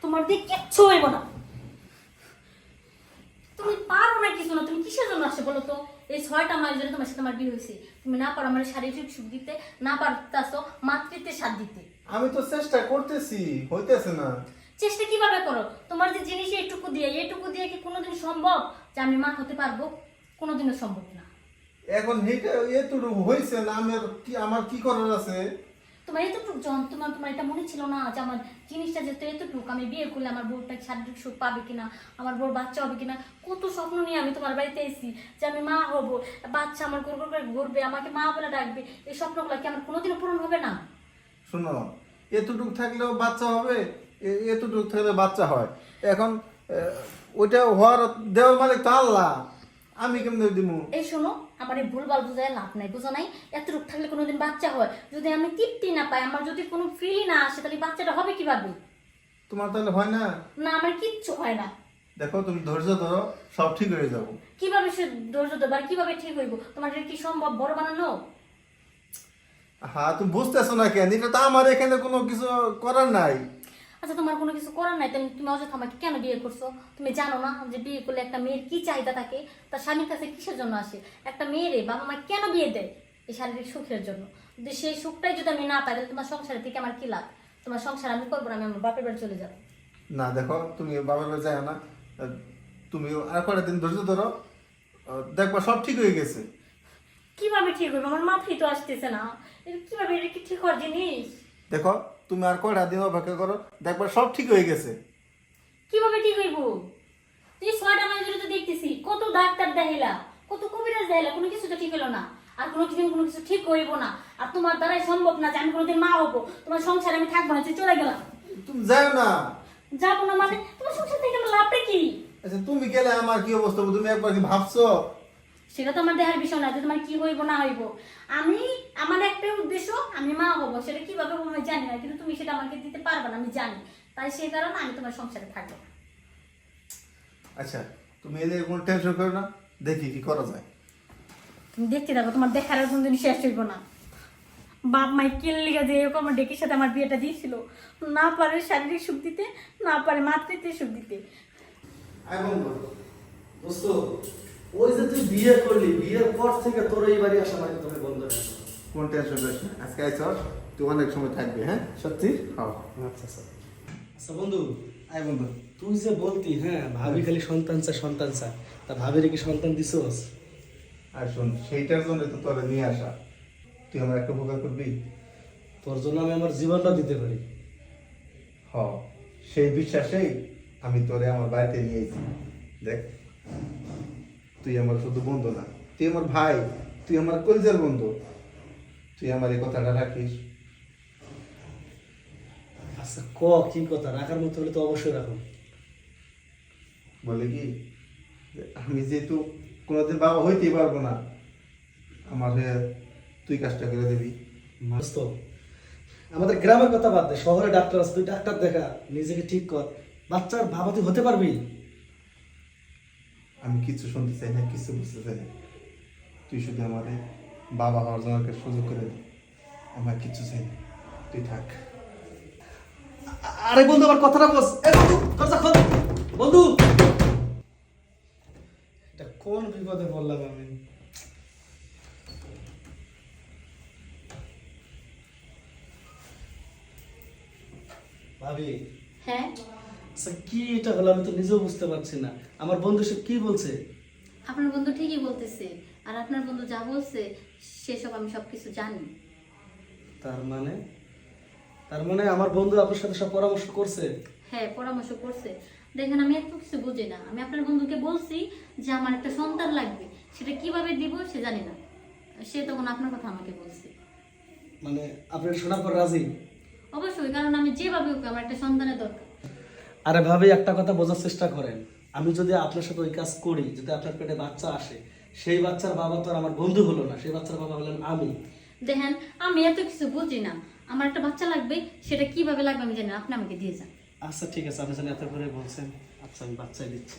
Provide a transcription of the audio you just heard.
তোমার দিয়ে কিচ্ছু হইব না। তুমি পারো না কিছু না, তুমি কিসের জন্য আসছে বলো তো? এই 6টা মাস ধরে তোমার সাথে আমার বিয়ে হয়েছে, তুমি না পারো আমার শারীরিক সুখ দিতে, না পারতাছো মাতৃত্বের স্বাদ দিতে। আমি তো চেষ্টা করতেছি, হইতেছে না। চেষ্টা কিভাবে করো? তোমার যে জিনিস এইটুকু দিয়ে কি কোনোদিন সম্ভব যে আমি মা হতে পারবো? কোনোদিনও সম্ভব না। এখন এইটা এতটুকু হয়েছে না, আমার কি করার আছে? তোমার এতটুকু যন্ত্রণা, তোমার এটা মনে ছিল না যে আমার জিনিসটা যেহেতু এতটুকু, আমি বিয়ে করলে আমার বউটা শারীরিক সুখ পাবে কিনা, আমার বউর বাচ্চা হবে কিনা, কত স্বপ্ন নিয়ে আমি তোমার বাড়িতে এসেছি যে আমি মা হব, বাচ্চা আমার গোর গোর করে ঘুরবে, আমাকে মা বলে ডাকবে। এই স্বপ্নগুলো কি আমার কোনোদিনও পূরণ হবে না? শোনো, এতটুকু থাকলেও বাচ্চা হবে, এতটুকু থাকলে বাচ্চা হয়। এখন ওইটা হওয়ার দেওয়ার মালিক তো আল্লাহ, আমি কেমনে দিব? এই শোনো, আমার এই ভুলভাল বুঝায় লাভ নাই, বুঝো নাই? এতটুকু থাকলে কোনোদিন বাচ্চা হয়, যদি আমি তৃপ্তি না পাই, আমার যদি কোনো ফিল না আসে, তাহলে বাচ্চাটা হবে কিভাবে? তোমার তাহলে হয় না? না, আমার কিচ্ছু হয় না। দেখো, তুমি ধৈর্য ধরো, সব ঠিক হয়ে যাবো। কিভাবে সে ধৈর্য দেবো আর কিভাবে ঠিক হইব? তোমার এটা কি সম্ভব বড় বানানো? হ্যাঁ, তুমি বুঝতেছো না কেন? এটা তো আমার এখানে কোনো কিছু করার নাই। আচ্ছা, তোমার কোনো কিছু করার নাই, তাহলে তুমি অযথা আমাকে কেন বিয়ে করছো? তুমি জানো না যে বিয়ে করলে একটা মেয়ের কি চাহিদা থাকে, তার স্বামীর কাছে কিসের জন্য আসে? একটা মেয়েরে বাবা মা কেন বিয়ে দেয়? এই শারীরিক সুখের জন্য। যদি সেই সুখটাই যদি আমি না পাই, তাহলে তোমার সংসারের থেকে আমার কি লাভ? তোমার সংসার আমি করবো না, আমি আমার বাপের বাড়ি চলে যাবো। না, দেখো, তুমি বাবার বাড়ি যাও না। তুমি আর কয়েকটা দিন ধৈর্য ধরো, দেখবা সব ঠিক হয়ে গেছে। কিভাবে ঠিক হইব? আমার মাথায় তো আসতেছে না। এটা কিভাবে, এটা কি ঠিক হওয়ার জিনিস? দেখো, তুমি আর কয়টা দিন অপেক্ষা করো, দেখবা সব ঠিক হয়ে গেছে। কিভাবে ঠিক হইব? এই 6টা মাস ধরে তো দেখতেছি কত ডাক্তার দেখাইলা, কত কবিরাজ দেখাইলা, কোনো কিছু তো ঠিক হলো না। আর কোনো কিছু ঠিক হইব না। আর তোমার দ্বারাই সম্ভব না যে আমি কোনোদিন মা হবো। তোমার সংসারে আমি থাকবো না, চলে গেলাম। তুমি যাও না। যাবো না মানে? তোমার সংসার থেকে আমার লাভটা কি? আচ্ছা, তুমি গেলে আমার কি অবস্থা হবে? তুমি একবার কি ভাবছো? সেটা তো আমার দেহার বিষয় না যে তোমার কি হইব না হইব। আমার একটাই উদ্দেশ্য, আমি মা হবো। সেটা কিভাবে হবো আমি জানি না, কিন্তু তুমি সেটা আমাকে দিতে পারবে না, আমি জানি। তাই সেই কারণে আমি তোমার সংসারে থাকবো না। আচ্ছা, তুমি এলে কোনো টেনশন করো না, দেখি কি করা যায়। তুমি দেখতে থাকো, তোমার দেখার আর কোনদিন শেষ হইব না। বাপ মাই কিল্লিগা যে এরকম আমার ডেকের সাথে আমার বিয়েটা দিয়েছিল, না পারে শারীরিক সুখ দিতে, না পারে মাতৃত্বের সুখ দিতে। দোস্ত, ওই যে তুই বিয়ে করলি, বিয়ের পর থেকে তোর এই বাড়ি আসা মানে তোকে বন্ধ হয়ে গেল। কোন টেনশন করিস না, আজকে আইসর, তুই অনেক সময় থাকবি। হ্যাঁ, সত্যি? হ্যাঁ। আচ্ছা স্যার। আচ্ছা বন্ধু, আই বন্ধু, তুই যে বলতি হ্যাঁ ভাবি খালি সন্তান চায়, তা ভাবির কি সন্তান দিছোস? আর শোন, সেইটার জন্য তো তোরা নিয়ে আসা। তুই আমার একটা উপকার করবি? তোর জন্য আমি আমার জীবনটা দিতে পারি। হ, সেই বিশ্বাসেই আমি তোরে আমার বাড়িতে নিয়ে এসেছি। দেখ, তুই আমার শুধু বন্ধু না, তুই আমার ভাই, তুই আমার কলিজার বন্ধু। তুই আমার এই কথাটা রাখিস। আচ্ছা কি কথা, রাখার মতো হলে তো অবশ্যই রাখো। বলে কি, যে আমি যেহেতু কোনোদিন বাবা হইতেই পারবো না, আমার হয়ে তুই কাজটা করে দিবি। দোস্ত, আমাদের গ্রামের কথা বাদ দে, শহরে ডাক্তার আছে, তুই ডাক্তার দেখা, নিজেকে ঠিক কর। বাচ্চার বাবা তুই হতে পারবি? আমি কিছু শুনতে চাই না, কিছু বুঝতে চাই না। তুই শুধু আমাদের বাবা হওয়ার জন্য একটা সুযোগ করে দে। আমার কিছু চাই না, তুই থাক। আরে বন্ধু, আমার কথাটা বস। এই বন্ধু, দরজা খোল। বন্ধু, এটা কোন বিপদে পড়লাম আমি? ভাবি, হ্যাঁ, আচ্ছা কি এটা হলো, আমি তো নিজেও বুঝতে পারছি না। আমার বন্ধু সে কি বলছে? আপনার বন্ধু ঠিকই বলতেছে। আর আপনার বন্ধু যা বলছে সেসব আমি সবকিছু জানি। তার মানে আমার বন্ধু আপনার সাথে সব পরামর্শ করছে? হ্যাঁ, পরামর্শ করছে। দেখেন, আমি এত কিছু বুঝি না। আমি আপনার বন্ধুকে বলছি যে আমার একটা সন্তান লাগবে, সেটা কিভাবে দিব সে জানি না। সে তখন আপনার কথা আমাকে বলছে। মানে আপনি শোনার পর রাজি? অবশ্যই, কারণ আমি যেভাবে হোক আমার একটা সন্তানের দরকার। আরে ভাবি, একটা কথা বোঝার চেষ্টা করেন। আমি যদি আপনার সাথে ওই কাজ করি, যদি আপনার পেটে বাচ্চা আসে, সেই বাচ্চার বাবা তো আর আমার বন্ধু হলো না, সেই বাচ্চার বাবা হলেন আমি। দেখেন, আমি এত কিছু বুঝি না। আমার একটা বাচ্চা লাগবে, সেটা কিভাবে লাগবে আমি জানি না। আপনি আমাকে দিয়ে যান। আচ্ছা ঠিক আছে, আপনি জানি এত করে বলছেন। আচ্ছা, আমি বাচ্চাই দিচ্ছি।